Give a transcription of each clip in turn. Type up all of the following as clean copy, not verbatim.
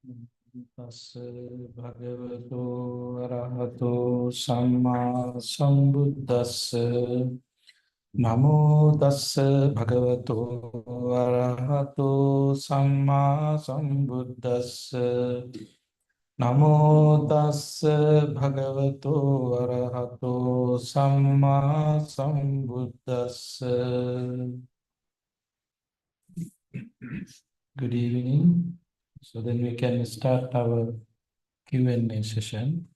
Tassa bhagavato arahato samma sambuddhassa. Namo tassa bhagavato arahato samma sambuddhassa. Namo tassa bhagavato arahato samma sambuddhassa. Good evening. So then we can start our Q&A session.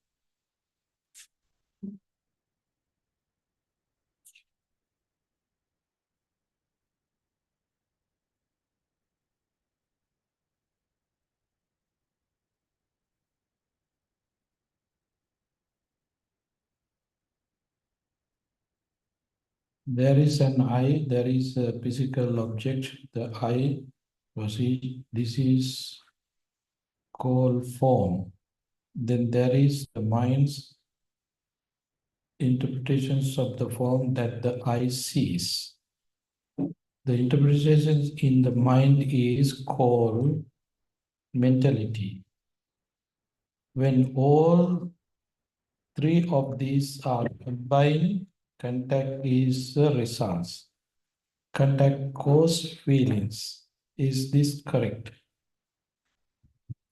There is an I, there is a physical object, the I, this is called form. Then there is the mind's interpretations of the form that the I sees. The interpretations in the mind is called mentality. When all three of these are combined, contact is the results. Contact cause feelings. Is this correct?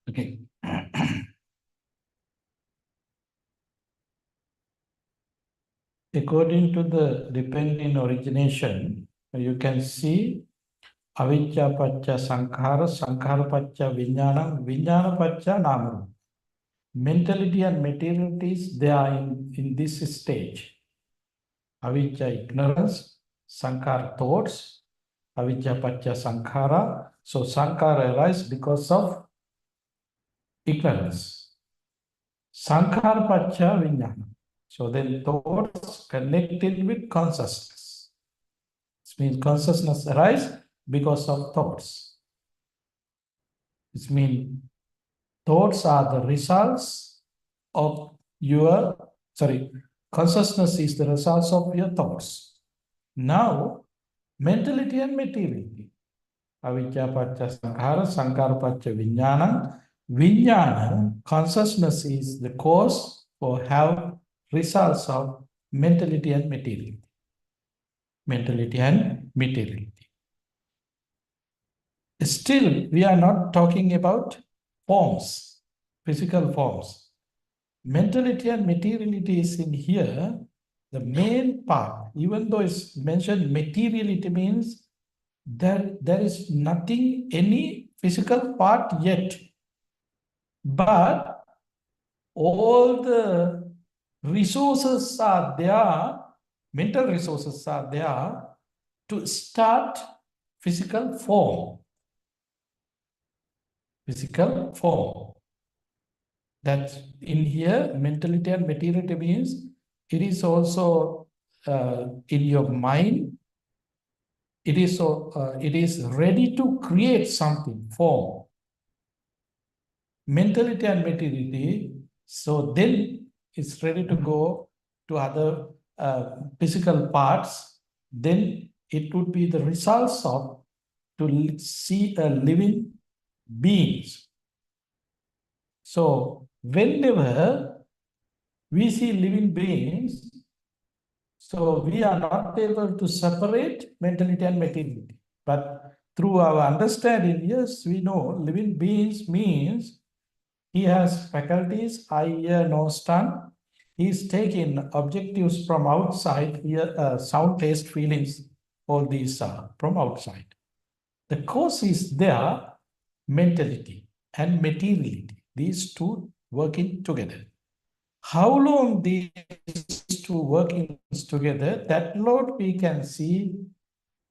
Okay. According to the dependent origination, you can see avijja pacca sankhara, sankhara pacca vijnana, vijnana pacca nama. Mentality and materialities, they are in this stage. Avijja ignorance, sankhara thoughts, avijja pacca sankhara. So sankhara arises because of ignorance. Sankhara pacca vijnana. So then thoughts connected with consciousness. It means consciousness arises because of thoughts. It means thoughts are the results of consciousness is the results of your thoughts. Now, mentality and materiality. Avijja pacca sankhara, sankhara pacca vijnana. Vijnana, consciousness is the cause or have results of mentality and materiality. Mentality and materiality. Still, we are not talking about forms, physical forms. Mentality and materiality is in here, the main part, even though it's mentioned materiality means that there is nothing, any physical part yet. But all the resources are there, mental resources are there to start physical form. Physical form. That in here, mentality and materiality means it is also in your mind. It is ready to create something, form. Mentality and materiality. So then it's ready to go to other physical parts. Then it would be the results of to see a living beings. So whenever we see living beings, so we are not able to separate mentality and materiality. But through our understanding, yes, we know living beings means he has faculties, eye, ear, nose, tongue. He is taking objectives from outside, here, sound, taste, feelings, all these are from outside. The cause is there, mentality and materiality, these two working together. How long these two working together, that Lord we can see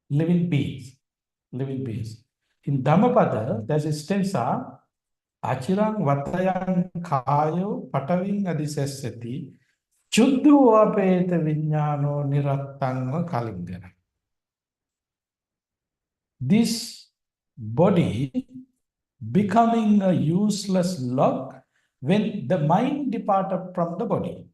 living beings. Living beings. In Dhammapada, there's a stanza, Achirang Vatayang Kayo Pataving Adisesati Chuddu Apeta Vinyano Nirattanga Kalindera. This body becoming a useless log when the mind departed from the body.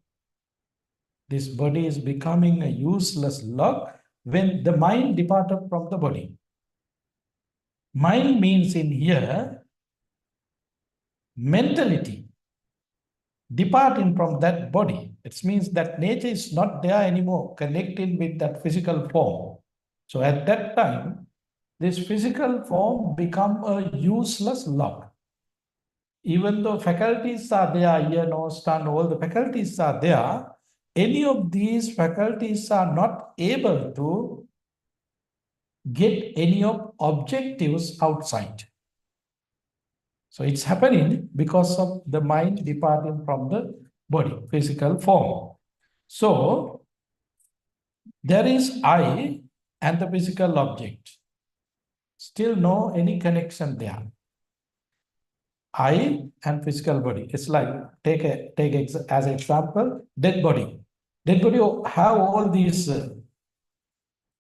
This body is becoming a useless log when the mind departed from the body. Mind means in here, mentality departing from that body. It means that nature is not there anymore, connecting with that physical form. So at that time, this physical form become a useless log. Even though faculties are there, ear, nose, tongue, all the faculties are there, any of these faculties are not able to get any of objectives outside. So it's happening because of the mind departing from the body, physical form. So there is I and the physical object. Still no any connection there. I and physical body. It's like take as example dead body. Dead body have all these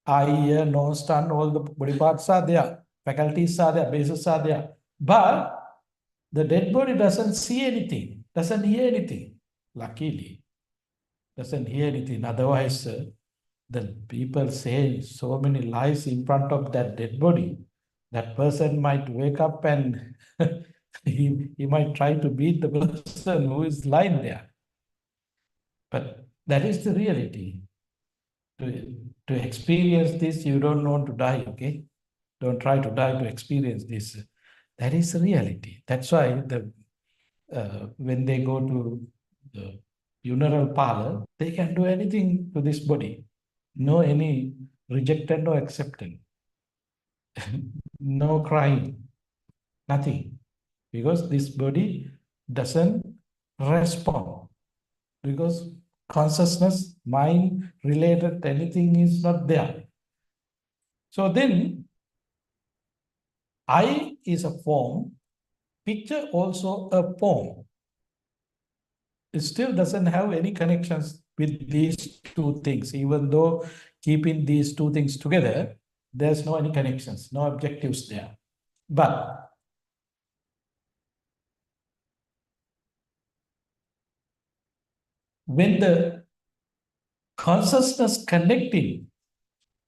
eye, ear, nose, tongue, all the body parts are there, faculties are there, bases are there, but the dead body doesn't see anything, doesn't hear anything. Luckily, doesn't hear anything. Otherwise, the people say so many lies in front of that dead body. That person might wake up and he might try to beat the person who is lying there. But that is the reality. To experience this, you don't want to die, okay? Don't try to die to experience this. That is the reality. That's why when they go to the funeral parlor, they can do anything to this body. No any rejected, no accepted. No crying, nothing. Because this body doesn't respond. Because consciousness, mind related, anything is not there. So then, I is a form, picture also a form. It still doesn't have any connections with these two things, even though keeping these two things together, there's no any connections, no objectives there. But when the consciousness connecting,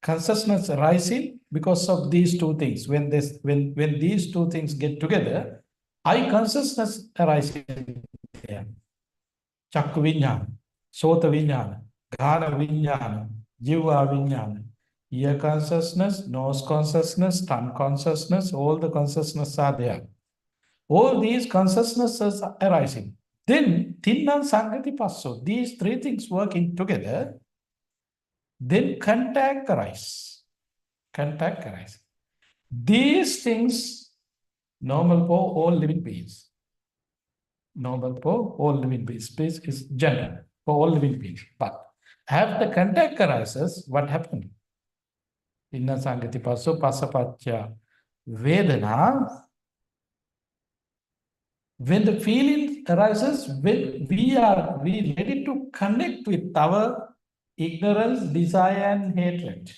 consciousness rising because of these two things, when these two things get together, I consciousness arising there. Chakku vinyana, sota vinyana, ghana vinyana, jiva vinyana, ear consciousness, nose consciousness, tongue consciousness, all the consciousness are there. All these consciousnesses are arising. Then, Tinnan Sangati Passo, these three things working together, then contact arise. Contact arise. These things normal for all living beings. Normal for all living beings. Space is general for all living beings. But after contact arises, what happened? Inna Sangati Passo Pasapatya Vedana. When the feeling arises, when we are ready to connect with our ignorance, desire, and hatred.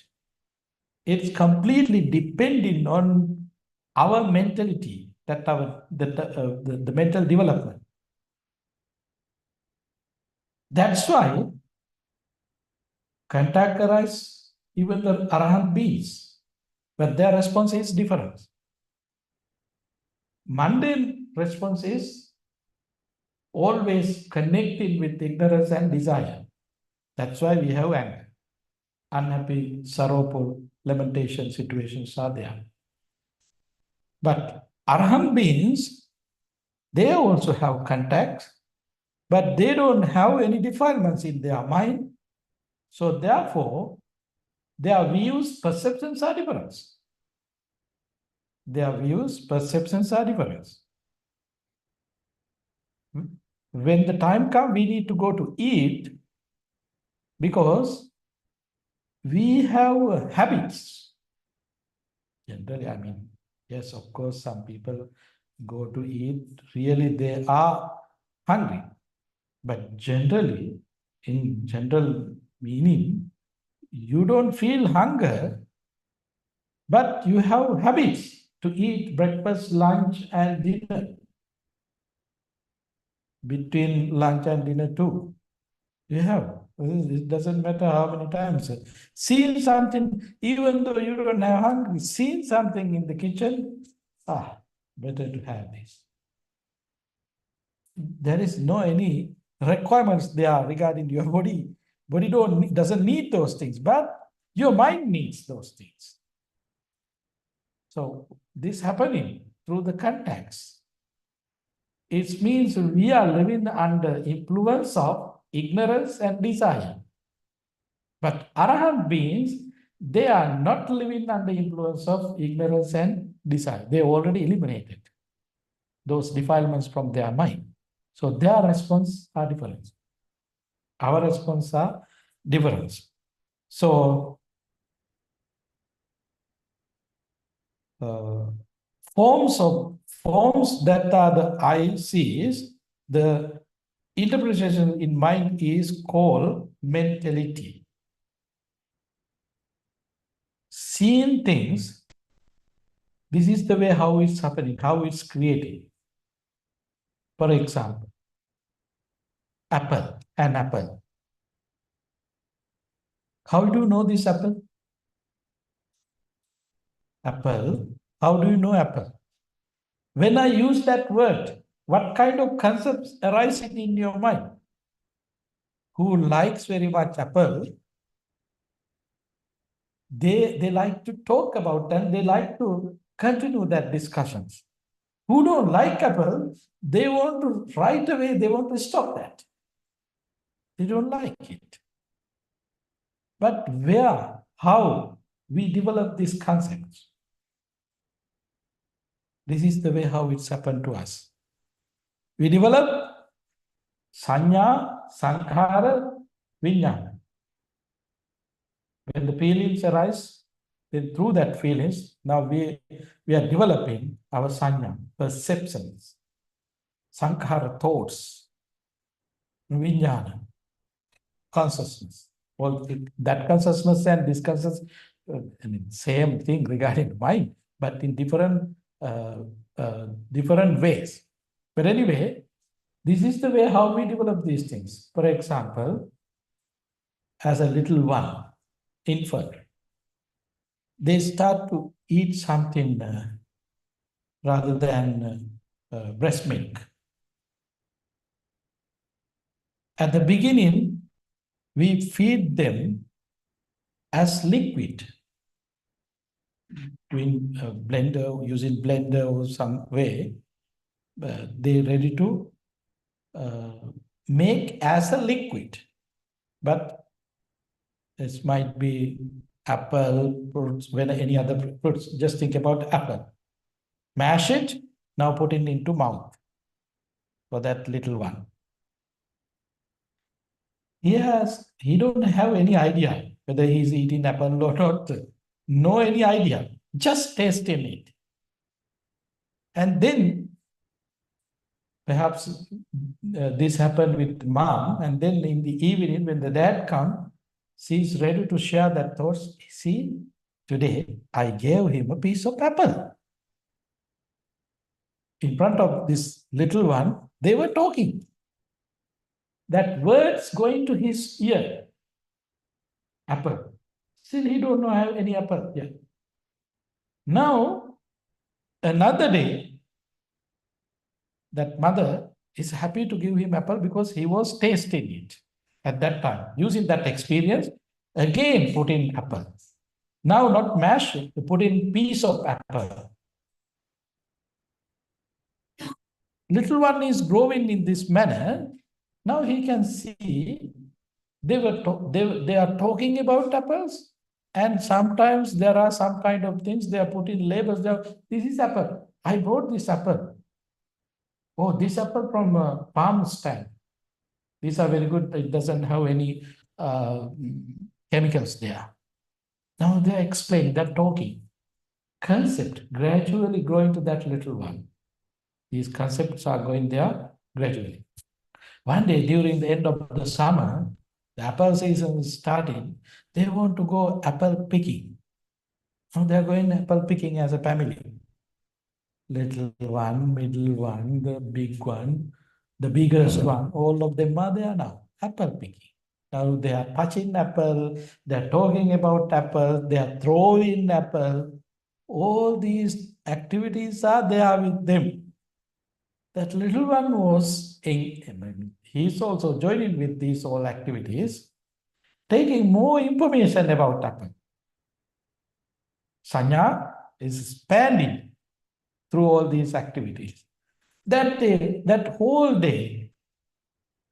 It's completely depending on our mentality, that the mental development. That's why contact arises even the Arahant beings, but their response is different. Mundane response is always connected with ignorance and desire. That's why we have anger. Unhappy, sorrowful, lamentation situations are there. But Arahant beings, they also have contact, but they don't have any defilements in their mind. So therefore, their views, perceptions are different. Their views, perceptions are different. When the time comes, we need to go to eat because we have habits. Generally, I mean, yes, of course, some people go to eat, really they are hungry. But generally, in general meaning, you don't feel hunger, but you have habits to eat breakfast, lunch, and dinner. Between lunch and dinner too. You have. It doesn't matter how many times. Seeing something, even though you don't have hungry, seeing something in the kitchen, better to have this. there is no any requirements there regarding your body. Body doesn't need those things, but your mind needs those things. So this happening through the context. It means we are living under influence of ignorance and desire. But Arahant beings, they are not living under influence of ignorance and desire. They already eliminated those defilements from their mind. So their response are different. Our response are different. So forms that are the I sees, the interpretation in mind is called mentality. Seeing things, this is the way how it's happening, how it's created. For example, an apple. How do you know this apple? Apple. How do you know apple? When I use that word, what kind of concepts arise in your mind? Who likes very much apple, they like to talk about that, they like to continue that discussions. Who don't like apple, they want to right away, they want to stop that. They don't like it. But where, how we develop these concepts? This is the way how it's happened to us. We develop sanya, sankhara, vijnana. When the feelings arise, then through that feelings, now we are developing our sanya, perceptions, sankhara, thoughts, vijnana, consciousness. Well, that consciousness and this consciousness, same thing regarding mind, but in different ways. But anyway, this is the way how we develop these things. For example, as a little one, infant, they start to eat something rather than breast milk. At the beginning, we feed them as liquid in blender, using blender or some way. They're ready to make as a liquid. But this might be apple, fruits, when any other fruits. Just think about apple. Mash it, now put it into mouth for that little one. He don't have any idea whether he's eating apple or not. No any idea. Just tasting it. And then perhaps this happened with mom, and then in the evening when the dad comes, she's ready to share that thoughts. See, today I gave him a piece of apple. In front of this little one, they were talking. That words going to his ear. Apple. Still he don't know have any apple yet. Now, another day, that mother is happy to give him apple because he was tasting it at that time. Using that experience, again put in apple. Now not mash it, put in piece of apple. Little one is growing in this manner. Now he can see they are talking about apples, and sometimes there are some kind of things they are putting labels there. This is apple. I bought this apple. Oh, this apple from a palm stand. These are very good. It doesn't have any chemicals there. Now they're explaining, they're talking. Concept gradually growing to that little one. These concepts are going there gradually. One day during the end of the summer, the apple season is starting. They want to go apple picking. Now they're going apple picking as a family. Little one, middle one, the big one, the biggest one, all of them are there now, apple picking. Now they are touching apple, they're talking about apple, they are throwing apple. All these activities are there with them. that little one was, he's also joining with these all activities, taking more information about Apple. Sanya is expanding through all these activities. That day, that whole day,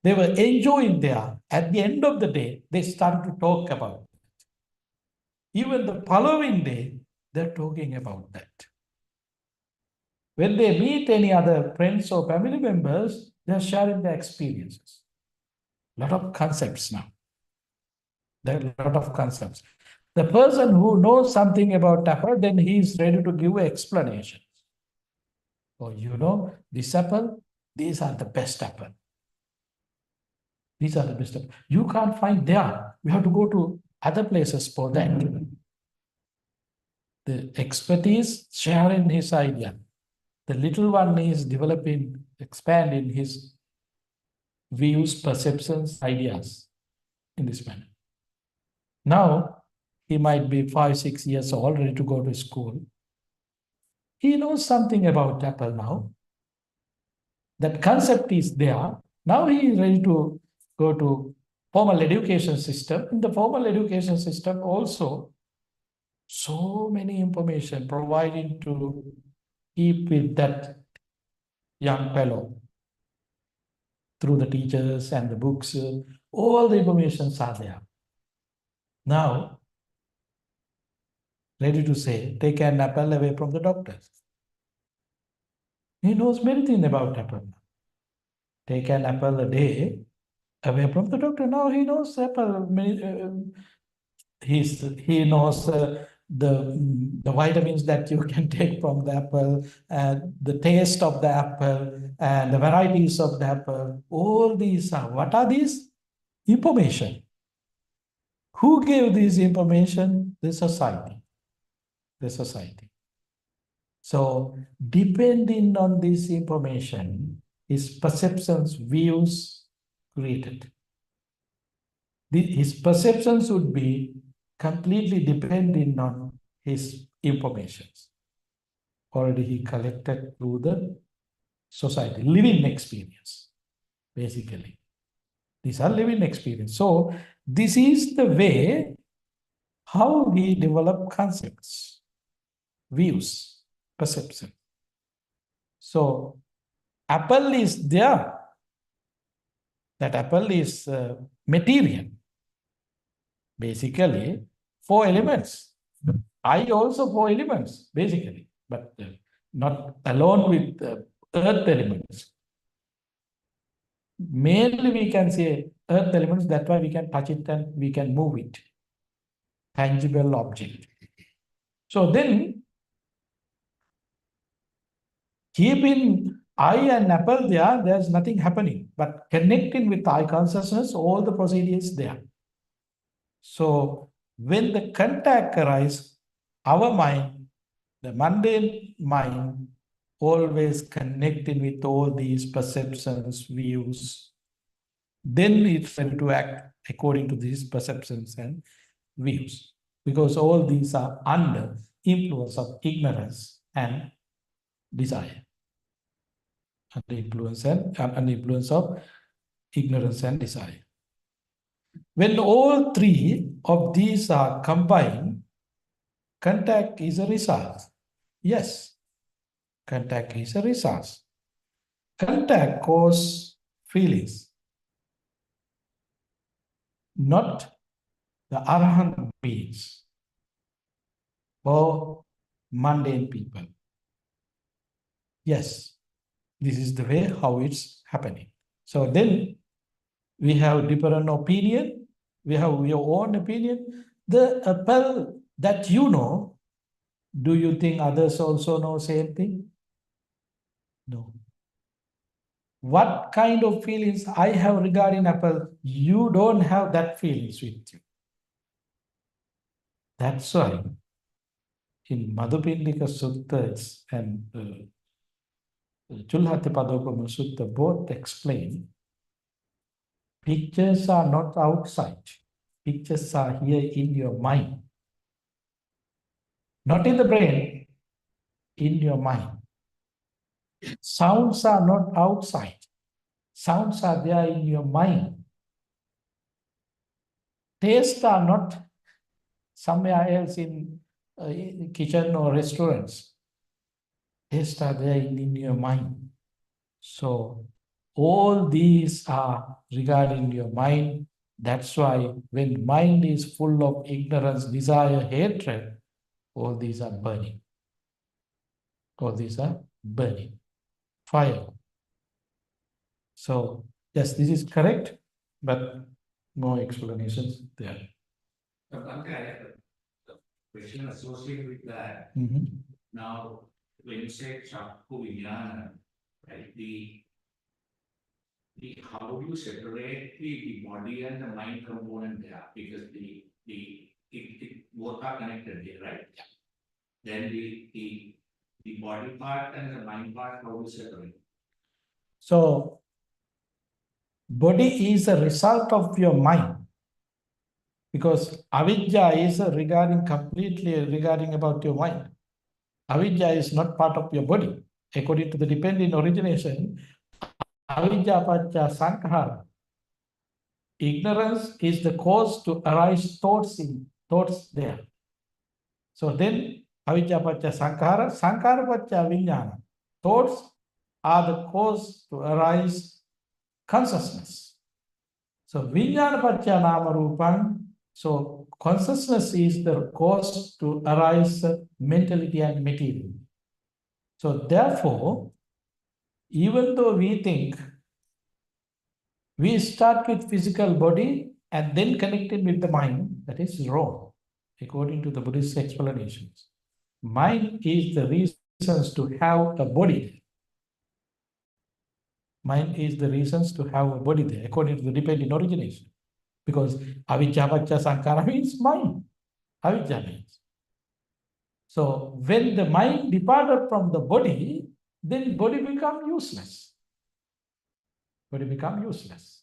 they were enjoying there. At the end of the day, they started to talk about it. Even the following day, they're talking about that. When they meet any other friends or family members, they're sharing their experiences. A lot of concepts now. There are a lot of concepts. The person who knows something about apple, then he is ready to give explanations. Oh, you know, this apple, these are the best apple. These are the best apple. You can't find there. You have to go to other places for that. The expertise sharing his idea. The little one is developing, expanding his views, perceptions, ideas in this manner. Now, he might be 5, 6 years old, ready to go to school. He knows something about Apple now. That concept is there. Now he is ready to go to formal education system. In the formal education system also, so many information providing to keep with that young fellow through the teachers and the books. All the informations are there. Now, ready to say, take an apple away from the doctors. He knows many things about apple. Take an apple a day away from the doctor. Now he knows apple. He knows the vitamins that you can take from the apple, and the taste of the apple, and the varieties of the apple. All these are, what are these? Information. Who gave this information? The society. The society. So depending on this information, his perceptions, views created. His perceptions would be completely dependent on his informations. Already he collected through the society, living experience, basically. These are living experience. So this is the way how we develop concepts, views, perception. So apple is there. That apple is material. Basically, 4 elements. I also 4 elements, basically, but not alone with earth elements. Mainly we can say earth elements, that's why we can touch it and we can move it. Tangible object. So then, keeping I and apple there, there's nothing happening. But connecting with I consciousness, all the procedure is there. So when the contact arises, our mind, the mundane mind, always connecting with all these perceptions, views, then it's ready to act according to these perceptions and views. Because all these are under influence of ignorance and desire. Under influence of ignorance and desire. When all 3 of these are combined, contact is a result. Yes, contact is a result. Contact causes feelings, not the arahant beings or mundane people. Yes, this is the way how it's happening. So then we have different opinion. We have your own opinion. The apple that you know, do you think others also know same thing? No. What kind of feelings I have regarding apple, you don't have that feelings with you. That's why in Madhupindika Sutta and Chulhatipadopama Sutta both explain pictures are not outside. Pictures are here in your mind. Not in the brain, in your mind. Sounds are not outside. Sounds are there in your mind. Tastes are not somewhere else in kitchen or restaurants. Tastes are there in your mind. So all these are regarding your mind. That's why when mind is full of ignorance, desire, hatred, all these are burning. All these are burning. Fire. So yes, this is correct, but no explanations there. Bhante, I have a question associated with that. Mhm. Now, when you say Chakku Vijnana, right, how do you separate the body and the mind component there? Because it both are connected there, right? Yeah. Then the body part and the mind part, how do you separate? So body is a result of your mind, because avidya is completely regarding about your mind. Avidya is not part of your body. According to the dependent origination, avidya pacha sankhara. Ignorance is the cause to arise thoughts there. So then avidya pacha sankhara, sankhara pacha vijnana. Thoughts are the cause to arise consciousness. So vijnana pacha nama rupam. So consciousness is the cause to arise mentality and material. So therefore, even though we think we start with physical body and then connect it with the mind, that is wrong, according to the Buddhist explanations. Mind is the reasons to have a body. Mind is the reasons to have a body there, according to the dependent origination. Because avijja pacha sankhara means mind. Avijja means. So when the mind departed from the body, then body become useless. Body become useless.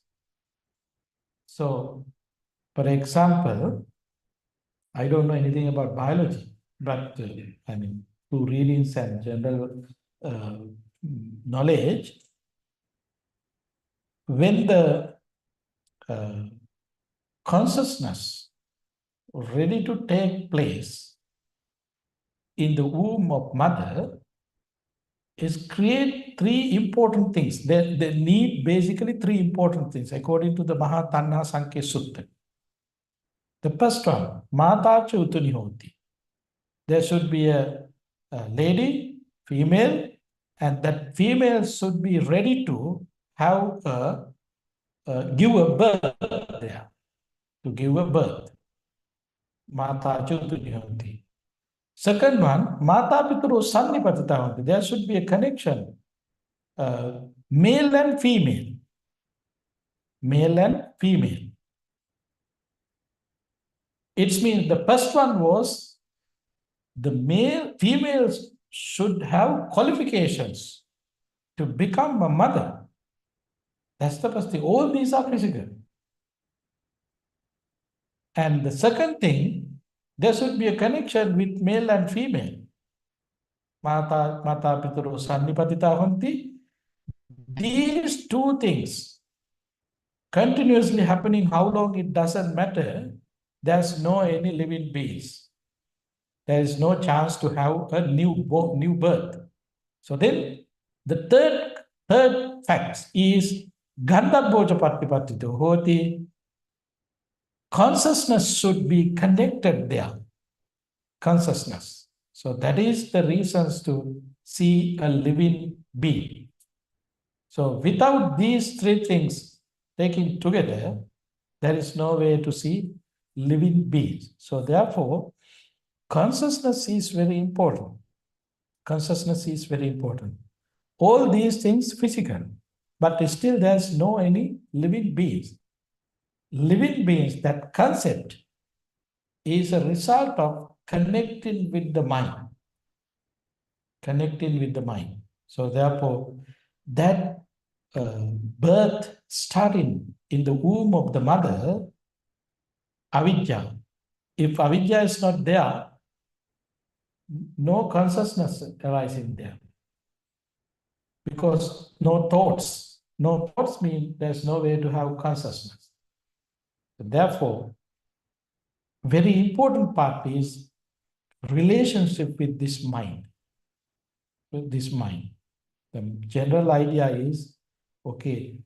So, for example, I don't know anything about biology, but I mean, through readings and general uh, knowledge, when the consciousness ready to take place in the womb of mother, is create three important things. They need basically three important things according to the Mahatanha Sankhya Sutta. The first one, Mata Chutuni Hoti. There should be a lady, female, and that female should be ready to have give a birth there, to give a birth. Mata Chutuni Hoti. Second one, Mata Pitru Sannipatita Hoti. There should be a connection, male and female. Male and female. It means the first one was the females should have qualifications to become a mother. That's the first thing. All these are physical. And the second thing, there should be a connection with male and female. Mata pituru sannipatita honti. These two things continuously happening, how long it doesn't matter. There's no any living beings. There is no chance to have a new birth. So then the third fact is Gandhabhoja Patipatito Hoti. Consciousness should be connected there. Consciousness. So that is the reasons to see a living being. So without these three things taken together, there is no way to see living beings. So therefore, consciousness is very important. Consciousness is very important. All these things physical, but still there's no any living beings. Living beings, that concept is a result of connecting with the mind. Connecting with the mind. So therefore, that birth starting in the womb of the mother, avidya. If avidya is not there, no consciousness arising there. because no thoughts. No thoughts mean there's no way to have consciousness. Therefore, very important part is relationship with this mind. With this mind. The general idea is, okay,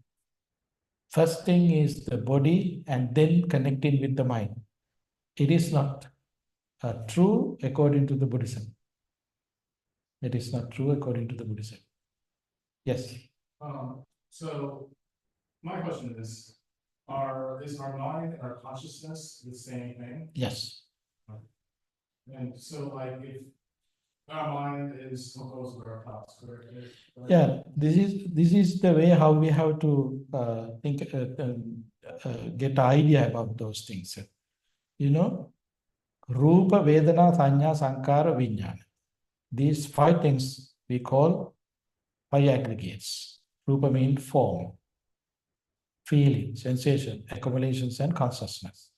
first thing is the body and then connecting with the mind. It is not true according to the Buddhism. It is not true according to the Buddhism. Yes. So my question is our mind and our consciousness the same thing? Yes. And so like if our mind is composed of our thoughts, correct? Yeah, this is the way how we have to think, get an idea about those things. You know, Rupa, Vedana, Sanya, Sankara, Vijnana. These 5 things we call 5 aggregates. Rupa means form, feeling, sensation, accumulations, and consciousness.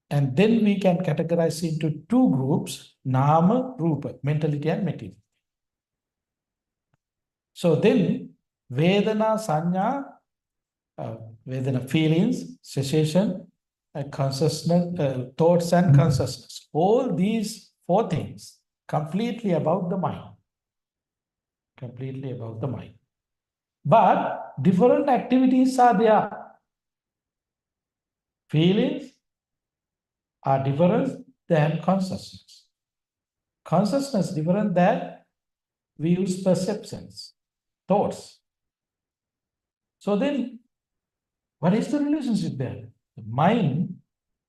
And then we can categorize into 2 groups, Nama, Rupa, mentality and material. So then, Vedana, Sanya, Vedana, feelings, sensation, consciousness, thoughts and consciousness. All these 4 things completely about the mind. Completely about the mind. But different activities are there. Feelings are different than consciousness. Consciousness different than views, perceptions, thoughts. So then, what is the relationship there? The mind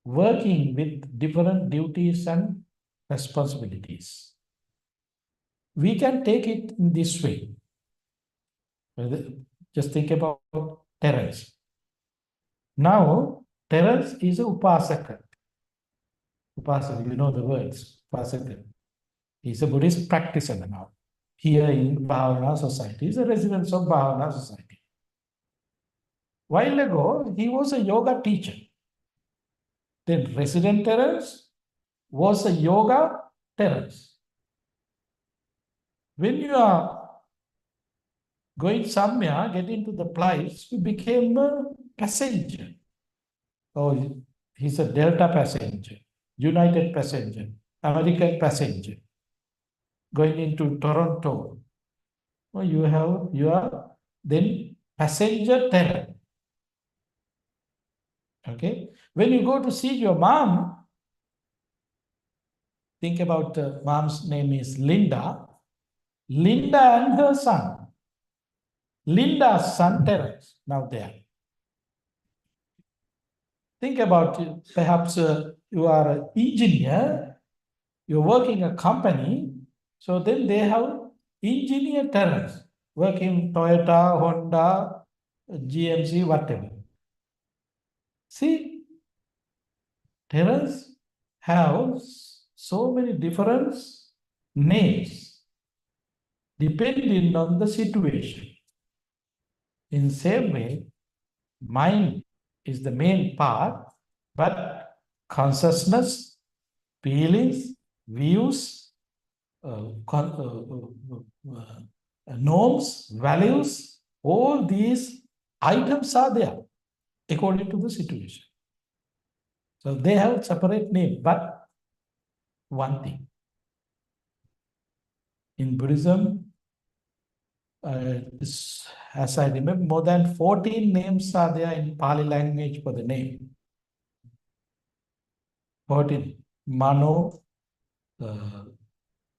working with different duties and responsibilities. We can take it in this way. Just think about Terence. Now, Terence is a Upasaka. Upasaka, you know the words, Upasaka. He's a Buddhist practitioner now. Here in Bhavana Society, he's a resident of Bhavana Society. While ago, he was a yoga teacher. Then resident Terence was a yoga Terence. When you are going somewhere, get into the place, you became a passenger. Oh, he's a Delta passenger, United passenger, American passenger, going into Toronto. Oh, you are then passenger Terence. Okay. When you go to see your mom, think about mom's name is Linda. Linda and her son. Linda's son Terence, now there. Think about it. Perhaps you are an engineer, you're working a company, so then they have engineer Terence, working Toyota, Honda, GMC, whatever. See, Terence have so many different names depending on the situation. In the same way, mind is the main part, but consciousness, feelings, views, norms, values, all these items are there according to the situation. So they have separate name, but one thing. In Buddhism, as I remember, more than 14 names are there in Pali language for the name. 14. Mano,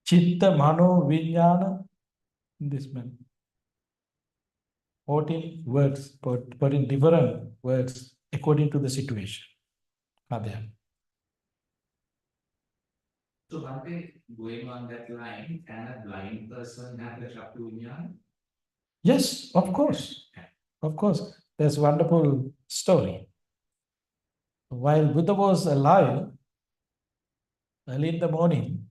Chitta, Mano, Vijnana, this man. 14 words, but in different words according to the situation are there. So Bhante, going on that line, can a blind person have the Chaktu Vijnana? Yes, of course. Of course. There's a wonderful story. While Buddha was alive, early in the morning,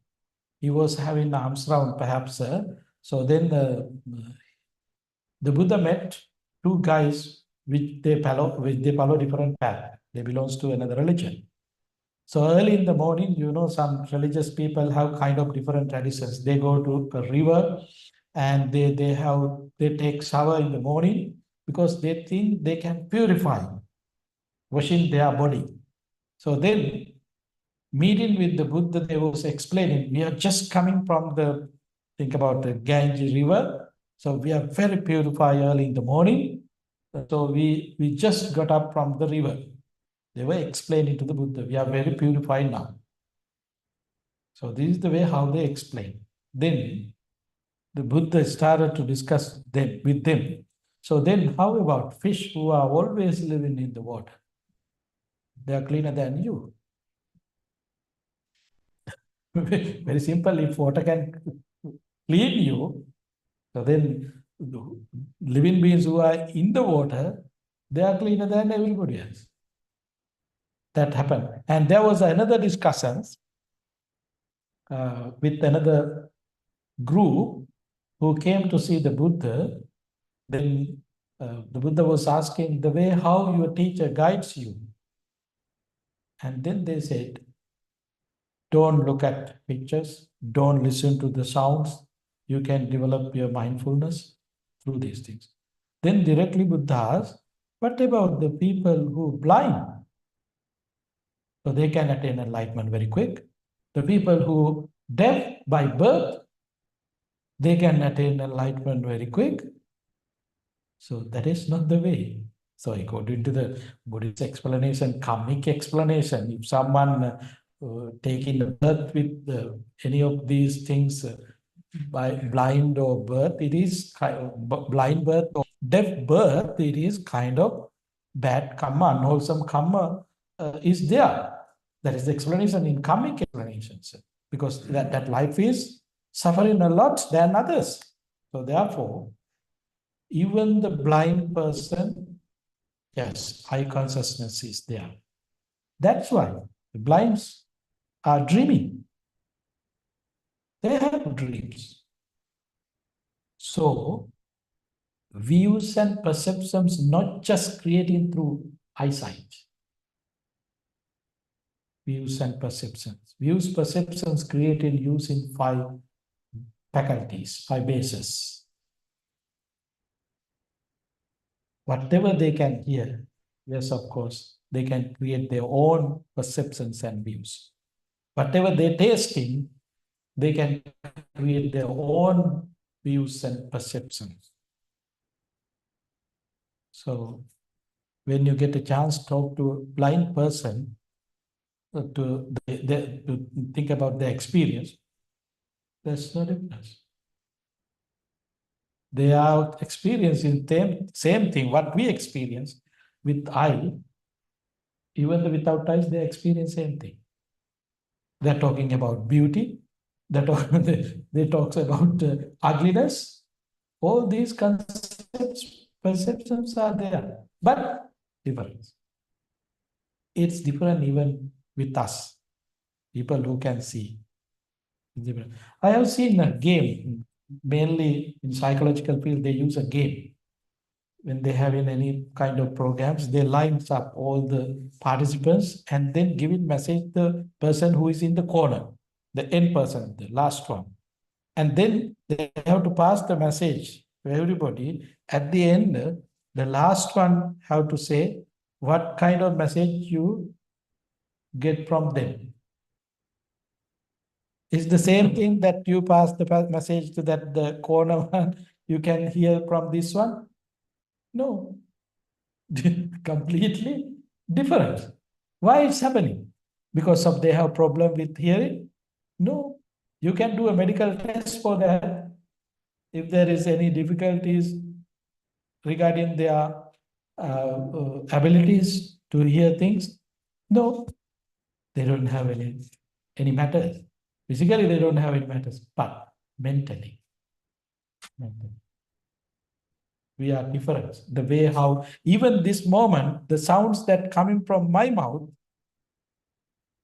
he was having arms round perhaps. So then the Buddha met 2 guys which they follow different path. They belongs to another religion. So early in the morning, some religious people have kind of different traditions. They go to a river and they take shower in the morning because they think they can purify, washing their body. So then, meeting with the Buddha, they was explaining, we are just coming from think about the Ganges River. So we are very purified early in the morning. So we just got up from the river. They were explaining to the Buddha, we are very purified now. So this is the way how they explain. Then the Buddha started to discuss with them. So then how about fish who are always living in the water? They are cleaner than you. Very simple, if water can clean you, so then living beings who are in the water, they are cleaner than everybody else. That happened. And there was another discussion with another group who came to see the Buddha. Then the Buddha was asking the way how your teacher guides you. And then they said, don't look at pictures, don't listen to the sounds. You can develop your mindfulness through these things. Then directly Buddha asked, what about the people who are blind? So they can attain enlightenment very quick. The people who deaf by birth, they can attain enlightenment very quick. So that is not the way. So according to the Buddhist explanation, karmic explanation, if someone taking the birth with any of these things by blind or birth, it is blind birth or deaf birth, it is kind of bad karma, unwholesome karma is there. That is the explanation in karmic explanations, because that life is suffering a lot than others. So therefore, even the blind person, yes, high consciousness is there. That's why the blinds are dreaming. They have dreams. So, views and perceptions not just creating through eyesight. Views and perceptions. Views, perceptions created using 5 faculties, 5 bases. Whatever they can hear, yes, of course, they can create their own perceptions and views. Whatever they tasting, they can create their own views and perceptions. So when you get a chance to talk to a blind person, to think about their experience, there's no difference. They are experiencing the same thing, what we experience with eye, even without eyes, they experience same thing. They're talking about beauty, they talk about ugliness. All these concepts, perceptions are there, but different. It's different even with us, people who can see. Different. I have seen a game, mainly in psychological field, they use a game. When they have in any kind of programs, they lines up all the participants and then give it message the person who is in the corner, the end person, the last one. And then they have to pass the message to everybody. At the end, the last one have to say what kind of message you get from them. It's the same thing that you pass the message to the corner one, you can hear from this one? No. Completely different. Why it's happening? Because of they have problem with hearing? No. You can do a medical test for that. If there is any difficulties regarding their abilities to hear things, no, they don't have any matters. Physically, they don't have any matters, but mentally. We are different. The way how, even this moment, the sounds that coming from my mouth,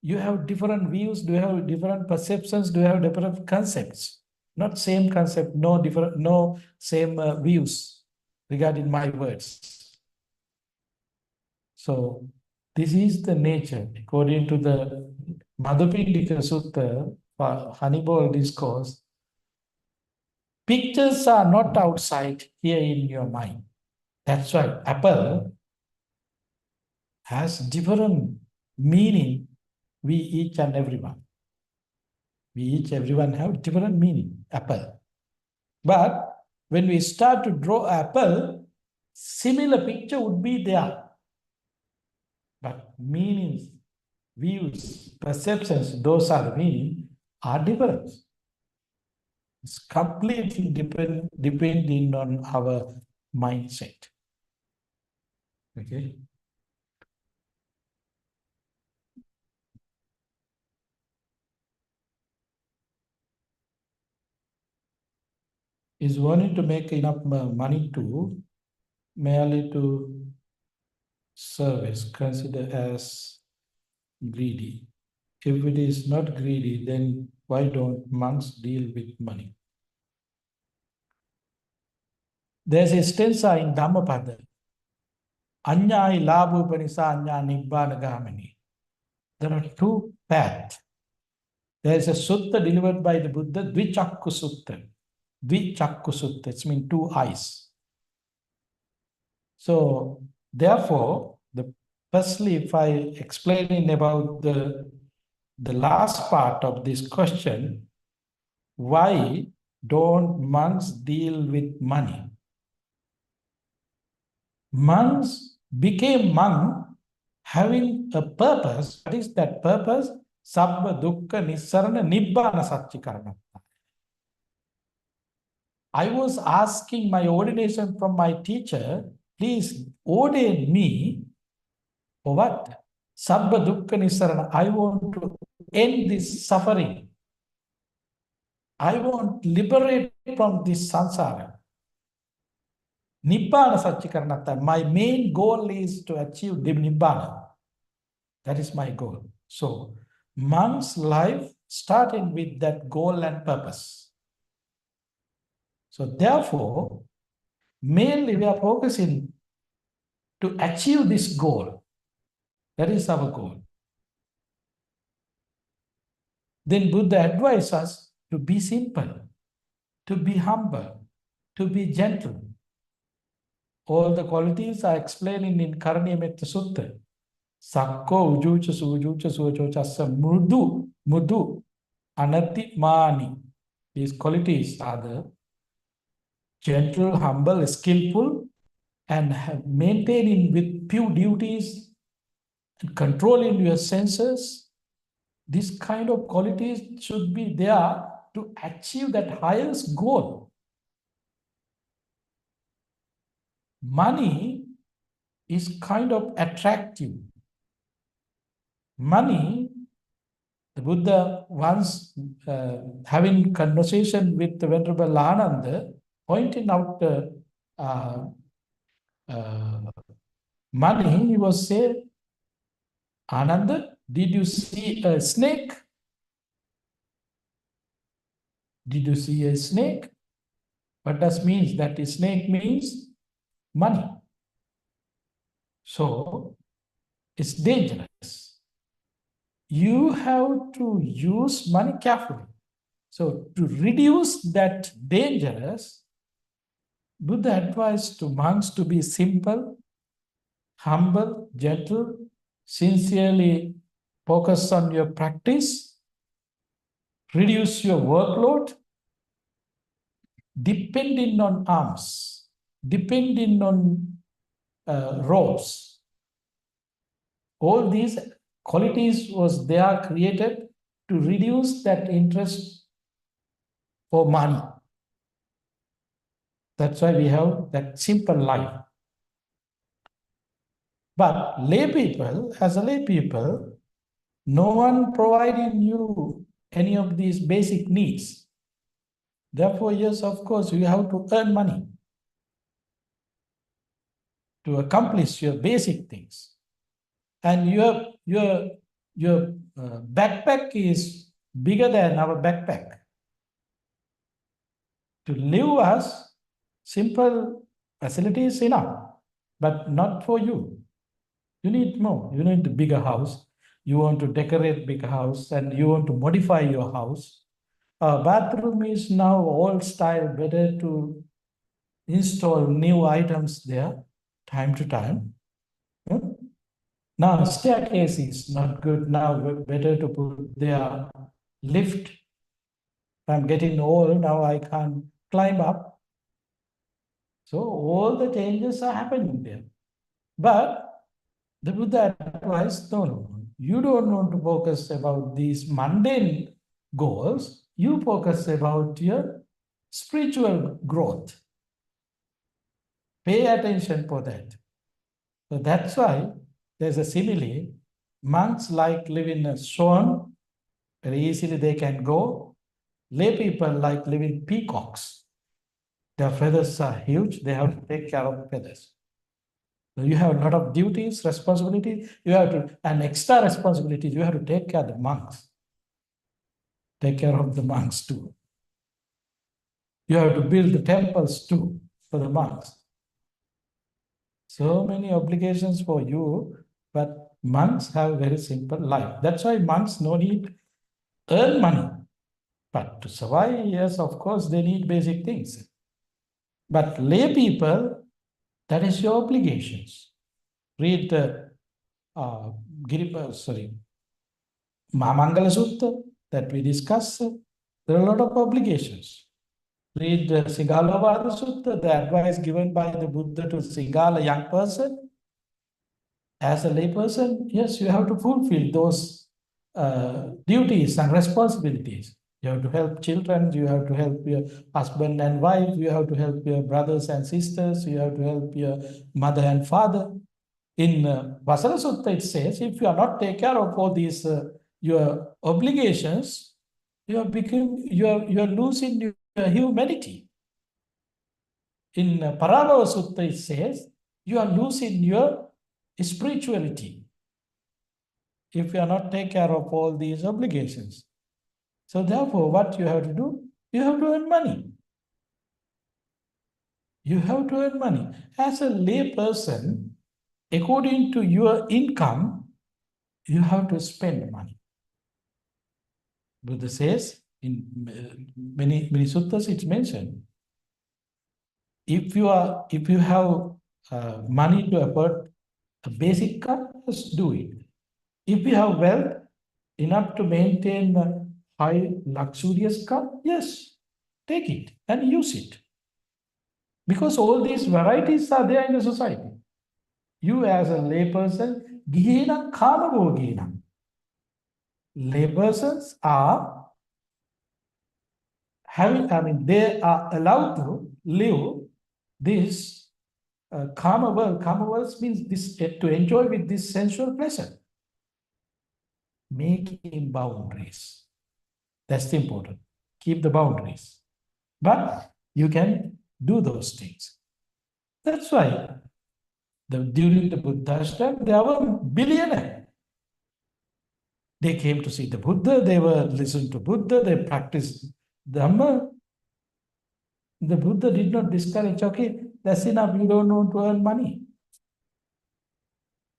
you have different views, do you have different perceptions, do you have different concepts? Not same concept, no different, no same views regarding my words. So this is the nature, according to the Madhupindika Sutta, Honeyball Discourse. Pictures are not outside here in your mind. That's why apple has different meaning. We each and everyone. Everyone have different meaning, apple. But when we start to draw apple, similar picture would be there. But meanings, views, perceptions, those are the meaning, are different. It's completely depending on our mindset. Okay. Is wanting to make enough money to merely to service considered as greedy? If it is not greedy, then why don't monks deal with money? There's a stanza in Dhammapada. Anyai labhu panisa anya nibbana gamini. There are two paths. There is a sutta delivered by the Buddha, Dvichakku Sutta. Dvichakku Sutta, it means two eyes. So, therefore, firstly, if I explaining about the last part of this question, why don't monks deal with money? Monks became monk having a purpose. What is that purpose? Sabba dukkha nissarana nibbana satchikarana. I was asking my ordination from my teacher, please ordain me for what? Sabba dukkha nissarana. I want to end this suffering. I want to liberate from this samsara. Nibbana satchikarana. My main goal is to achieve the nibbana. That is my goal. So, monk's life started with that goal and purpose. So, therefore, mainly we are focusing to achieve this goal. That is our goal. Then Buddha advised us to be simple, to be humble, to be gentle. All the qualities are explained in Karaniya Sutta. Sakko ujucha sujucha sujochasa mudu mudu anati mani. These qualities are the gentle, humble, skillful, and maintaining with pure duties and controlling your senses. This kind of qualities should be there to achieve that highest goal. Money is kind of attractive. Money, the Buddha once having conversation with the Venerable Ananda, pointing out money, he was saying, Ananda, did you see a snake? Did you see a snake? What does means? That a snake means money. So, it's dangerous. You have to use money carefully. So, to reduce that dangerous, Buddha advised to monks to be simple, humble, gentle, sincerely focus on your practice, reduce your workload, depending on alms, depending on robes. All these qualities was there created to reduce that interest for money. That's why we have that simple life. But lay people, as a lay people, no one providing you any of these basic needs. Therefore, yes, of course, you have to earn money to accomplish your basic things. And your backpack is bigger than our backpack. To live us, simple facility is enough, but not for you. You need more. You need a bigger house. You want to decorate bigger house and you want to modify your house. bathroom is now old style, better to install new items there time to time. Hmm? Now staircase is not good. Now better to put their lift. I'm getting old, now I can't climb up. So all the changes are happening there. But the Buddha advised, no, you don't want to focus about these mundane goals. You focus about your spiritual growth. Pay attention for that. So that's why there's a simile. Monks like live in a swan, very easily they can go. Lay people like live in peacocks. Their feathers are huge, they have to take care of feathers. So you have a lot of duties, responsibilities, and extra responsibilities, you have to take care of the monks. Take care of the monks too. You have to build the temples too for the monks. So many obligations for you, but monks have a very simple life. That's why monks no need earn money. But to survive, yes, of course, they need basic things. But lay people, that is your obligations. Read the Mangala Sutta that we discussed. There are a lot of obligations. Read the Singalovada Sutta, the advice given by the Buddha to Singala young person. As a layperson, yes, you have to fulfill those duties and responsibilities. You have to help children, you have to help your husband and wife, you have to help your brothers and sisters, you have to help your mother and father. In Vasana Sutta, it says, if you are not take care of all these your obligations, you are losing your humanity. In Parabhava Sutta, it says, you are losing your spirituality if you are not take care of all these obligations. So therefore, what you have to do? You have to earn money. You have to earn money. As a lay person, according to your income, you have to spend money. Buddha says in many suttas, it's mentioned. If you have money to afford a basic car, just do it. If you have wealth enough to maintain a high luxurious car, yes, take it and use it. Because all these varieties are there in the society. You as a layperson, gihena kama bhogena. Laypersons are they are allowed to live this karma world. Karma world means this to enjoy with this sensual pleasure. Making boundaries. That's the important. Keep the boundaries. But you can do those things. That's why during the Buddha's time, there were billionaires. They came to see the Buddha, they were listening to Buddha, they practiced Dhamma. The Buddha did not discourage, okay, that's enough, you don't want to earn money.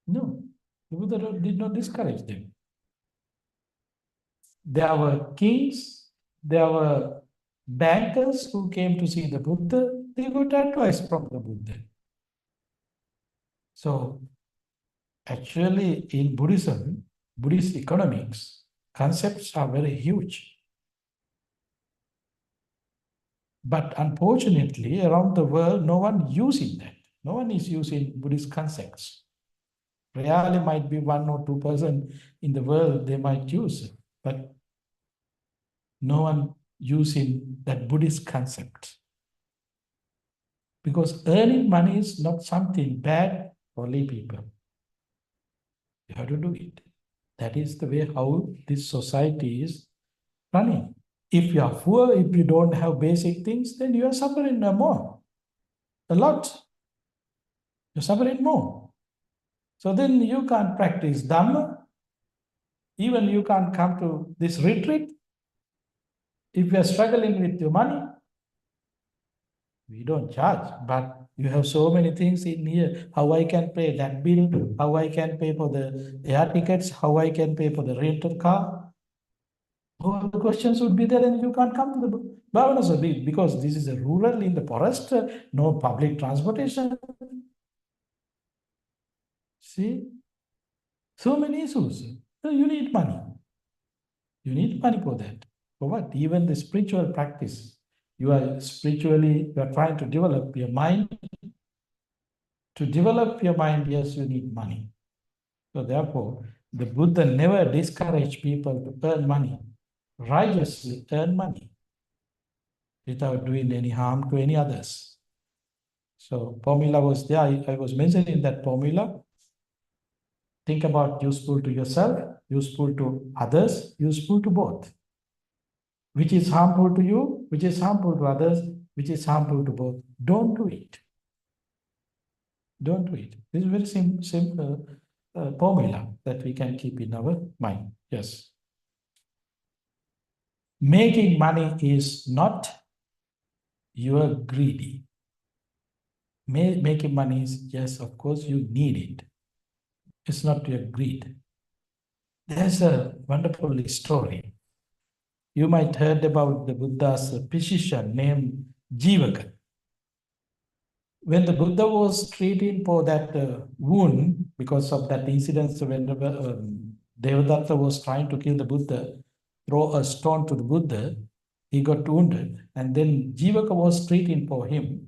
No, the Buddha did not discourage them. There were kings, there were bankers who came to see the Buddha, they got advice from the Buddha. So, actually, in Buddhism, Buddhist economics, concepts are very huge. But unfortunately, around the world, no one using that. No one is using Buddhist concepts. Rarely might be 1 or 2% in the world they might use it, but no one using that Buddhist concept. Because earning money is not something bad for lay people. You have to do it. That is the way how this society is running. If you are poor, if you don't have basic things, then you are suffering more. A lot. You're suffering more. So then you can't practice Dhamma. Even you can't come to this retreat. If you are struggling with your money, we don't charge, but you have so many things in here. How I can pay that bill, how I can pay for the air tickets, how I can pay for the rental car. all the questions would be there and you can't come to the Bhavana, so because this is a rural in the forest, no public transportation. See, so many issues. So you need money. You need money for that. For what? Even the spiritual practice. You are trying to develop your mind. To develop your mind, yes, you need money. So therefore, the Buddha never discouraged people to earn money, righteously earn money, without doing any harm to any others. So formula was there. I was mentioning that formula. Think about useful to yourself, useful to others, useful to both. Which is harmful to you, which is harmful to others, which is harmful to both. Don't do it. Don't do it. This is very simple formula that we can keep in our mind. Yes. Making money is not your greedy. Making money is, yes, of course, you need it. It's not your greed. There's a wonderful story. You might heard about the Buddha's physician named Jivaka. When the Buddha was treating for that wound, because of that incident when Devadatta was trying to kill the Buddha, throw a stone to the Buddha, he got wounded. And then Jivaka was treating for him.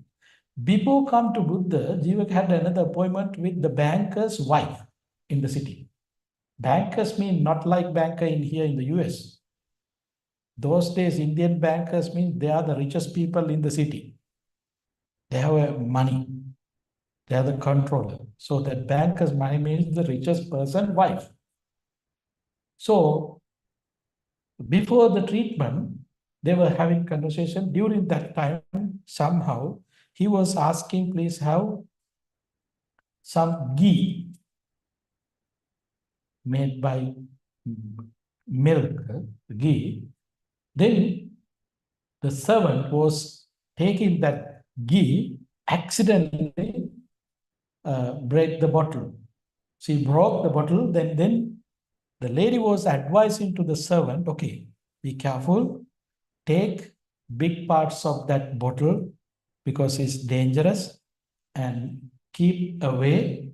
Before come to Buddha, Jivaka had another appointment with the banker's wife in the city. Bankers mean not like banker in here in the US. Those days, Indian bankers mean they are the richest people in the city. They have money. They are the controller. So that banker's money means the richest person wife. So before the treatment, they were having conversation. During that time, somehow, he was asking, please have some ghee made by milk, ghee. Then the servant was taking that ghee, accidentally break the bottle. She broke the bottle, then the lady was advising to the servant, okay, be careful, take big parts of that bottle because it's dangerous and keep away,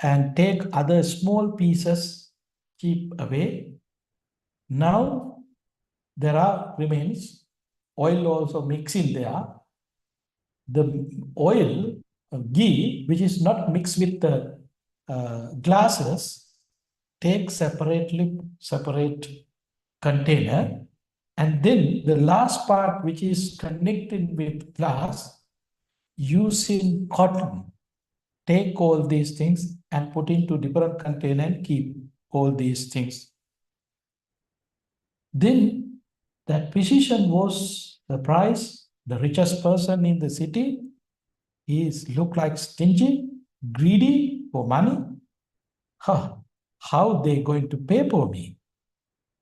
and take other small pieces, keep away. Now there are remains, oil also mixed in there. The oil, ghee, which is not mixed with the glasses, take separate container, and then the last part which is connected with glass, using cotton, take all these things and put into different container and keep all these things. Then that physician was surprised, the richest person in the city. He looked like stingy, greedy for money. How they going to pay for me?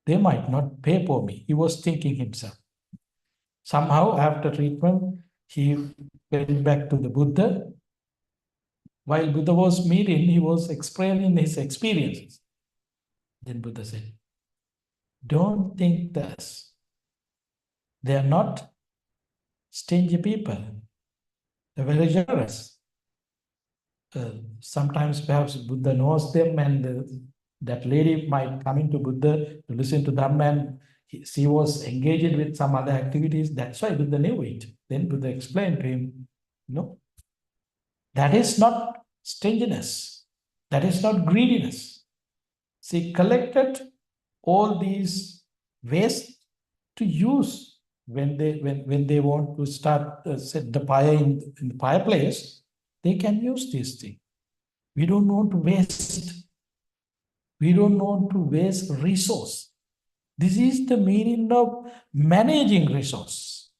They might not pay for me. He was thinking himself. Somehow after treatment, he went back to the Buddha. While Buddha was meeting, he was explaining his experiences. Then Buddha said, don't think thus. They are not stingy people. They're very generous. Sometimes perhaps Buddha knows them, and that lady might come into Buddha to listen to them, and she was engaged with some other activities. That's why Buddha knew it. Then Buddha explained to him, no, that is not stinginess. That is not greediness. She collected all these waste to use when they want to start set the fire in the fireplace. They can use this thing. We don't want to waste. We don't want to waste resource. This is the meaning of managing resource.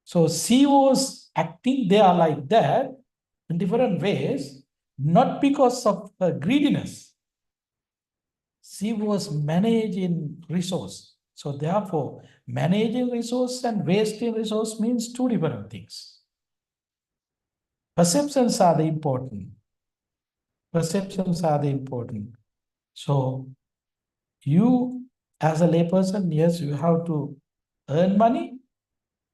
So she was acting there like that in different ways, not because of her greediness. She was managing resource. So therefore, managing resource and wasting resource means two different things. Perceptions are the important. Perceptions are the important. So you As a layperson, yes, you have to earn money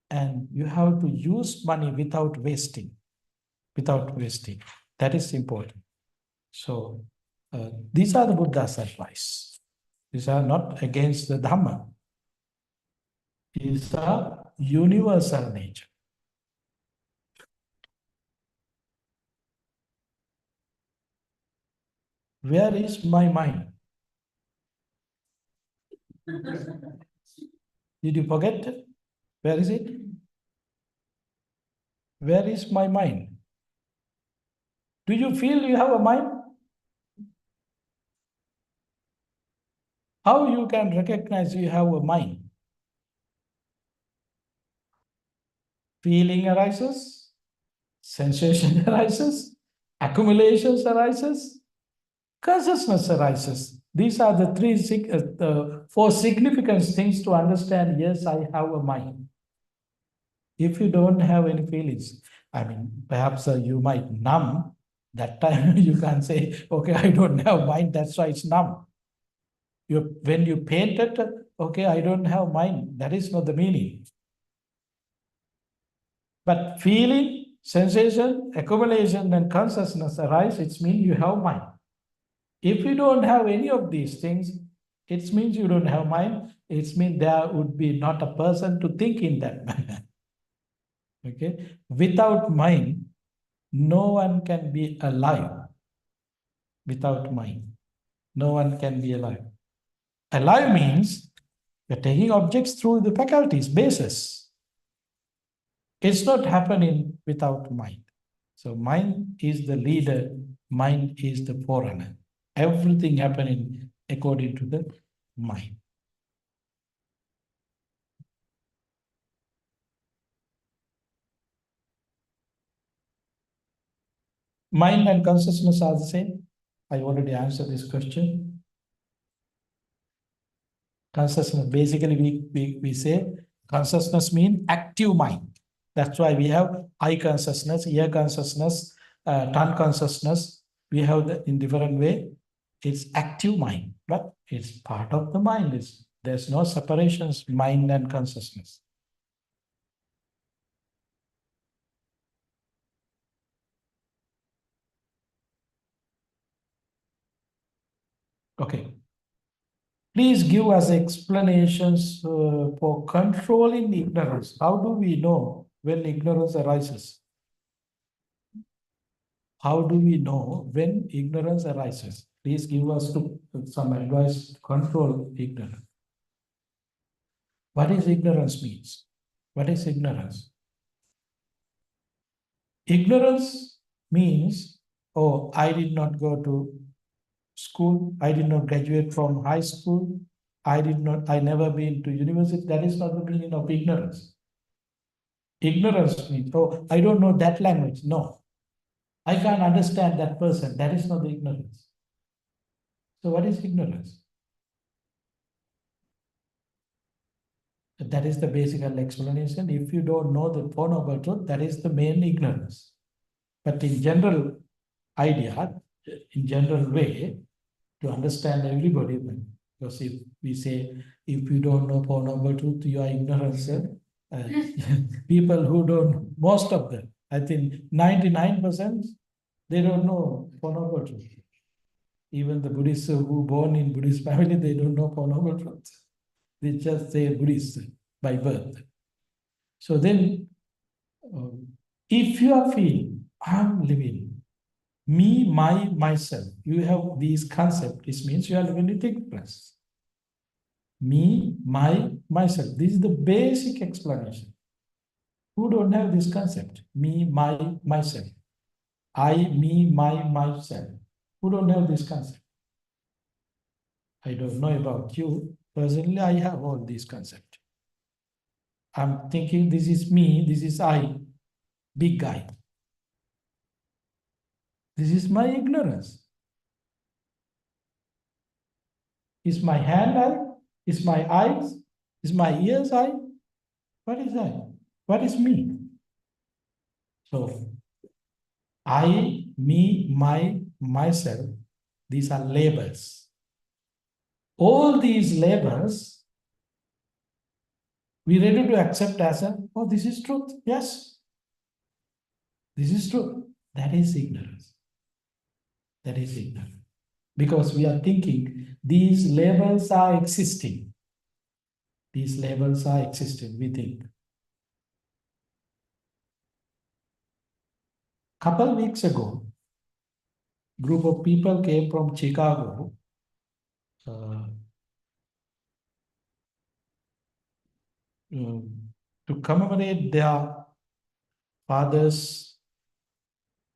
and you have to use money without wasting. That is important. So these are the Buddha's advice. These are not against the Dhamma. These are universal nature. Where is my mind? Did you forget it? Where is it? Where is my mind? Do you feel you have a mind? How you can recognize you have a mind? Feeling arises, sensation arises, accumulations arises, consciousness arises. These are the four significant things to understand, yes, I have a mind. If you don't have any feelings, I mean, perhaps you might numb. That time you can say, okay, I don't have mind, that's why it's numb. When you paint it, okay, I don't have mind, that is not the meaning. But feeling, sensation, accumulation, and consciousness arise, it means you have mind. If you don't have any of these things, it means you don't have mind. It means there would be not a person to think in that manner. Okay? Without mind, no one can be alive. Without mind, no one can be alive. Alive means you're taking objects through the faculties, basis. It's not happening without mind. So mind is the leader, mind is the forerunner. Everything happening according to the mind. Mind and consciousness are the same. I already answered this question. Consciousness, basically we say consciousness means active mind. That's why we have eye consciousness, ear consciousness, tongue consciousness. We have the, in different way. It's active mind, but it's part of the mind. There's no separations, mind and consciousness. Okay. Please give us explanations for controlling ignorance. How do we know when ignorance arises? How do we know when ignorance arises? Please give us some advice to control ignorance. What is ignorance means? What is ignorance? Ignorance means, oh, I did not go to school, I did not graduate from high school, I never been to university. That is not the meaning of ignorance. Ignorance means, oh, I don't know that language. No, I can't understand that person. That is not the ignorance. So what is ignorance? That is the basic explanation. If you don't know the Four Noble Truth, that is the main ignorance. But in general idea, in general way, to understand everybody, because if we say, if you don't know Four Noble Truth, you are ignorant. People who don't, most of them, I think 99%, they don't know Four Noble Truth. Even the Buddhists who born in Buddhist family, they don't know Four Noble Truth. They just say Buddhist by birth. So then, if you are feeling, I'm living, me, myself, you have these concepts, this means you are living with ignorance. Me, myself. This is the basic explanation. Who don't have this concept? Me, myself. I, me, myself. Who don't have this concept? I don't know about you. Personally, I have all these concepts. I'm thinking this is me, this is I, big guy. This is my ignorance. Is my hand I? Is my eyes? Is my ears I? What is I? What is me? So, I, me, myself, these are labels. all these labels, we ready to accept as a, oh, this is truth. Yes, this is true. That is ignorance. That is ignorance. Because we are thinking these labels are existing. These labels are existing, we think. Couple weeks ago, group of people came from Chicago to commemorate their father's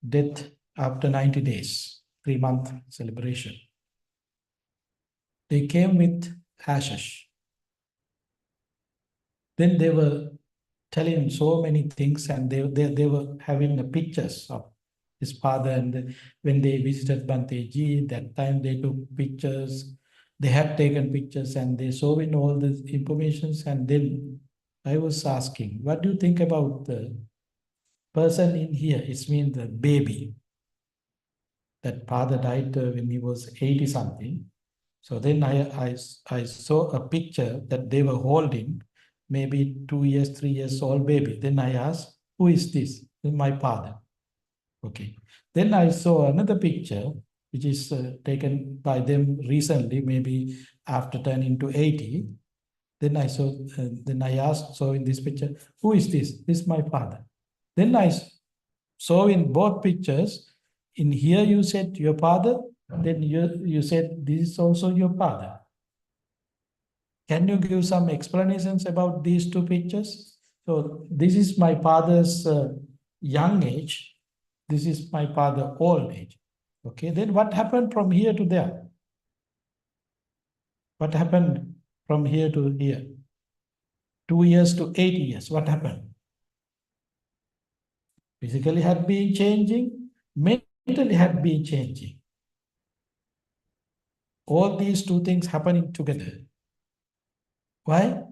death after 90 days, 3-month celebration. They came with hashish. Then they were telling so many things, and they were having the pictures of his father. And when they visited Bhante, that time they took pictures. They had taken pictures and they saw in all the informations. And then I was asking, what do you think about the person in here? It means the baby. That father died when he was 80 something. So then I saw a picture that they were holding, maybe 2 years, 3 years old baby. Then I asked, who is this? This is my father. Okay. Then I saw another picture, which is taken by them recently, maybe after turning to 80. Then I asked, so in this picture, who is this? This is my father. Then I saw in both pictures, in here you said your father, then you said this is also your father. Can you give some explanations about these two pictures? So this is my father's young age. This is my father old age. Okay, then what happened from here to there? What happened from here to here? 2 years to 80 years. What happened? Physically had been changing, mentally had been changing. All these two things happening together. Why?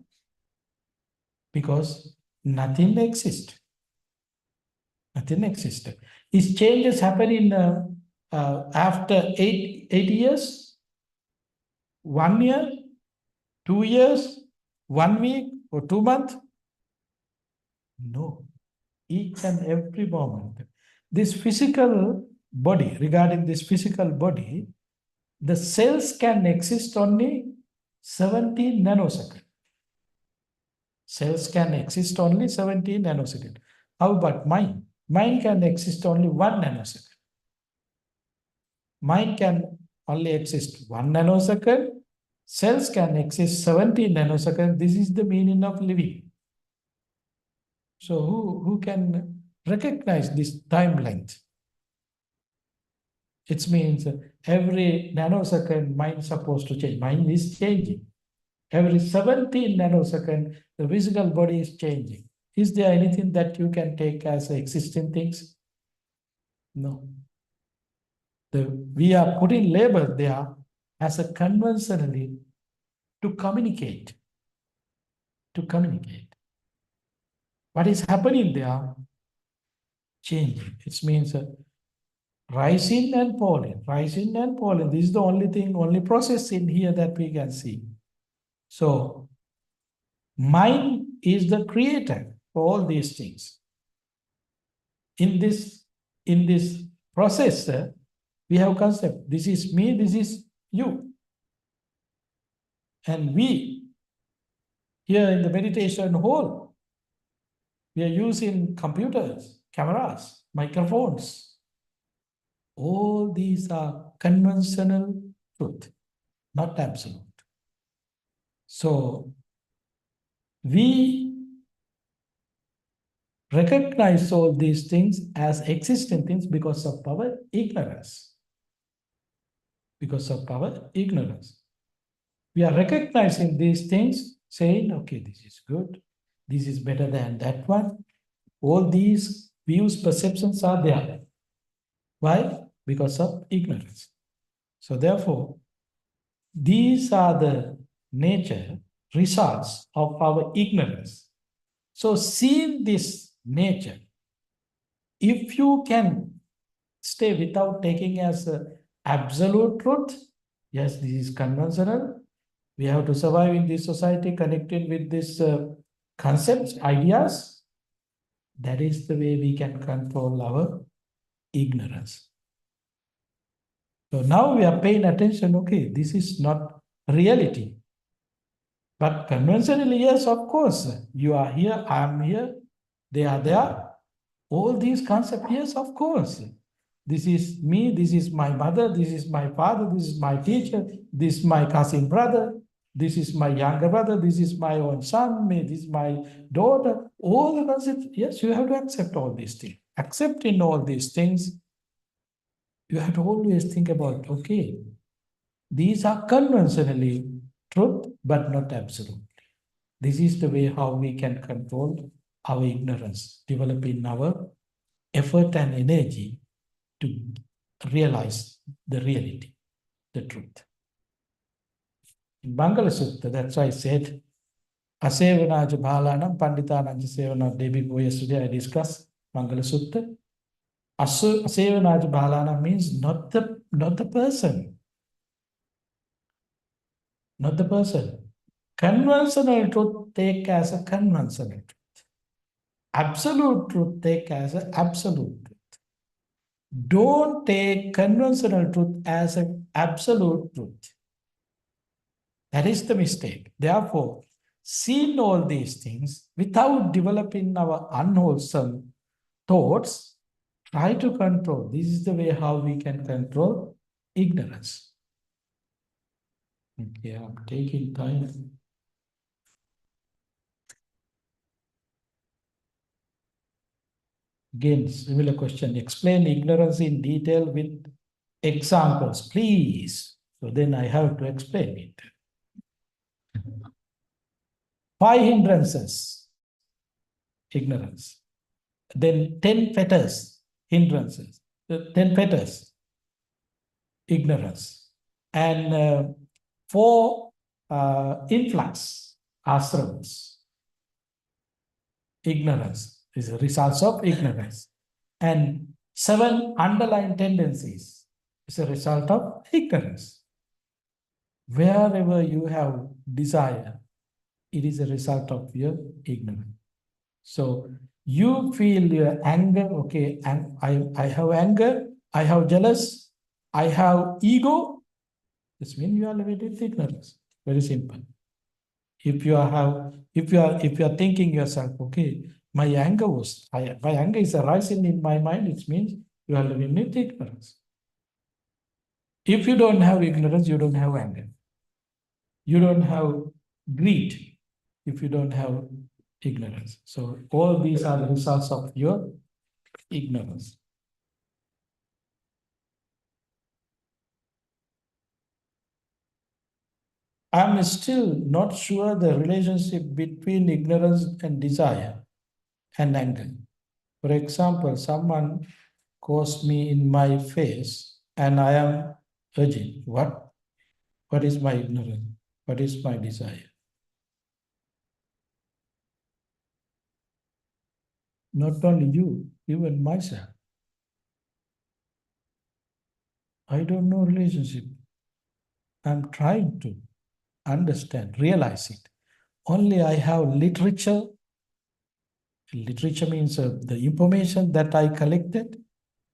Because nothing exists. Nothing exists. These changes happen in after 8 years, 1 year, 2 years, 1 week, or 2 months. No, each and every moment. This physical body, regarding this physical body, the cells can exist only 17 nanoseconds. Cells can exist only 17 nanoseconds. How about mind? Mind can exist only 1 nanosecond. Mind can only exist 1 nanosecond. Cells can exist 17 nanoseconds. This is the meaning of living. So who can recognize this time length? It means every nanosecond mind is supposed to change. Mind is changing. Every 17 nanosecond, the physical body is changing. Is there anything that you can take as existing things? No. We are putting label there as a conventionally to communicate. To communicate. What is happening there? Changing. It means rising and falling, rising and falling. This is the only thing, only process in here that we can see. So, mind is the creator for all these things. In this process, we have concept. This is me, this is you. And we, here in the meditation hall, we are using computers, cameras, microphones. All these are conventional truth, not absolute. So, we recognize all these things as existing things because of our ignorance. Because of our ignorance. We are recognizing these things, saying, okay, this is good, this is better than that one. All these views, perceptions are there. Why? Because of ignorance. So therefore, these are the nature results of our ignorance. So seeing this nature, if you can stay without taking as a absolute truth, yes, this is conventional, We have to survive in this society, connected with these concepts, ideas. That is the way we can control our ignorance. So now we are paying attention, okay, this is not reality. But conventionally, yes, of course, you are here, I am here, they are there. All these concepts, yes, of course. This is me, this is my mother, this is my father, this is my teacher, this is my cousin brother, this is my younger brother, this is my own son, this is my daughter. All the concepts, yes, you have to accept all these things. Accepting all these things, you have to always think about, okay, these are conventionally truth, but not absolute. This is the way how we can control our ignorance, developing our effort and energy to realize the reality, the truth. In Bangala Sutta, that's why I said, Asevanaja Bhalanam Panditananja Sevana. Day before yesterday I discussed Bangala Sutta. Asevanaja Bhalanam means not the person. Not the person. Conventional truth take as a conventional truth. Absolute truth take as an absolute truth. Don't take conventional truth as an absolute truth. That is the mistake. Therefore, seeing all these things without developing our unwholesome thoughts, try to control. This is the way how we can control ignorance. Okay, I'm taking time. Again, similar question. Explain ignorance in detail with examples, please. So then I have to explain it. 5 hindrances, ignorance. Then 10 fetters, hindrances. 10 fetters, ignorance. And 4 influx, ashrams, ignorance. Is a result of ignorance. And 7 underlying tendencies is a result of ignorance. Wherever you have desire, it is a result of your ignorance. So you feel your anger, okay, and I have anger, I have jealous, I have ego. This means you are living with ignorance. Very simple. If you are thinking yourself, okay, my anger is arising in my mind, it means you are living with ignorance. If you don't have ignorance, you don't have anger. You don't have greed if you don't have ignorance. So all these are the results of your ignorance. I'm still not sure the relationship between ignorance and desire and anger. For example, someone calls me in my face and I am urging, what is my ignorance? What is my desire? Not only you, even myself. I don't know relationship. I'm trying to understand, realize it. Only I have literature. Literature means the information that I collected.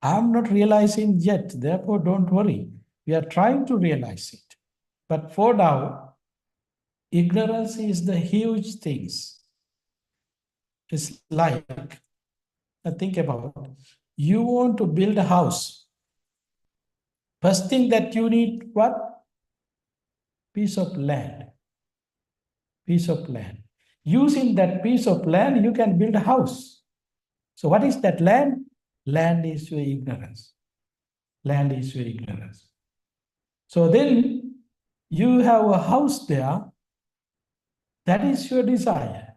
I'm not realizing yet. Therefore, don't worry. We are trying to realize it. But for now, ignorance is the huge things. It's like, think about, you want to build a house. First thing that you need, what? Piece of land. Piece of land. Using that piece of land, you can build a house. So what is that land? Land is your ignorance. Land is your ignorance. So then you have a house there. That is your desire.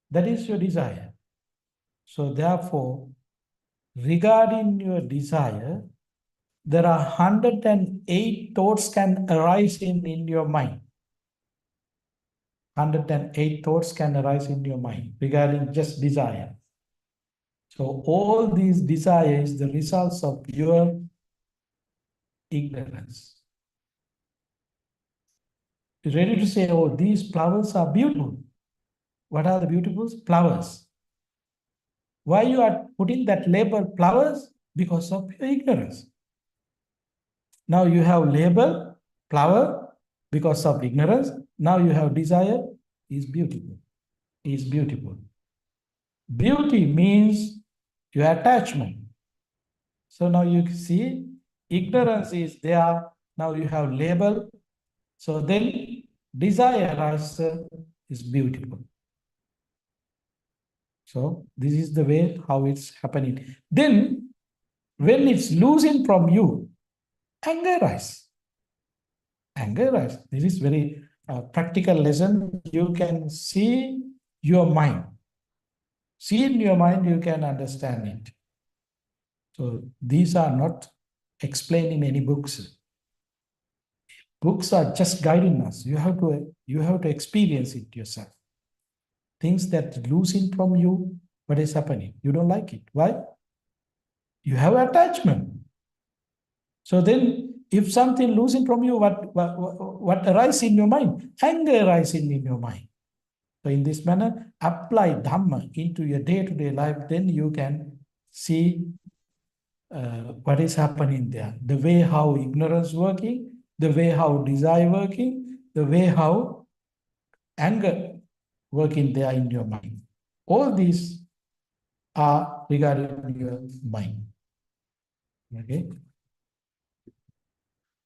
That is your desire. So therefore, regarding your desire, there are 108 thoughts can arise in your mind. 108 thoughts can arise in your mind regarding just desire. So all these desires, the results of your ignorance. ready to say, oh, these flowers are beautiful. What are the beautiful flowers? Why you are putting that label flowers? Because of your ignorance. Now you have label flower because of ignorance. Now you have desire is beautiful. Is beautiful. Beauty means your attachment. So now you see ignorance is there. Now you have label. So then desire also is beautiful. So this is the way how it's happening. Then when it's losing from you, anger arises. Anger arises. This is very practical lesson. You can see your mind. See in your mind, you can understand it. So these are not explained in any books. Books are just guiding us. You have to experience it yourself. Things that losing from you, what is happening? You don't like it. Why? You have attachment. So then, if something losing from you, what arises in your mind? Anger rising in your mind. So in this manner, apply Dhamma into your day-to-day life, then you can see what is happening there. The way how ignorance working, the way how desire working, the way how anger working there in your mind. All these are regarding your mind. Okay.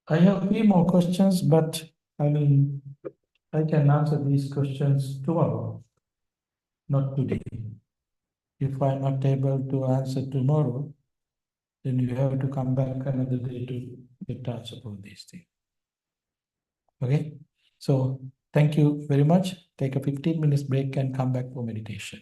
I have a few more questions, but I mean, I can answer these questions tomorrow, not today. If I'm not able to answer tomorrow, then you have to come back another day to get answer for these things. Okay, so thank you very much. Take a 15 minutes break and come back for meditation.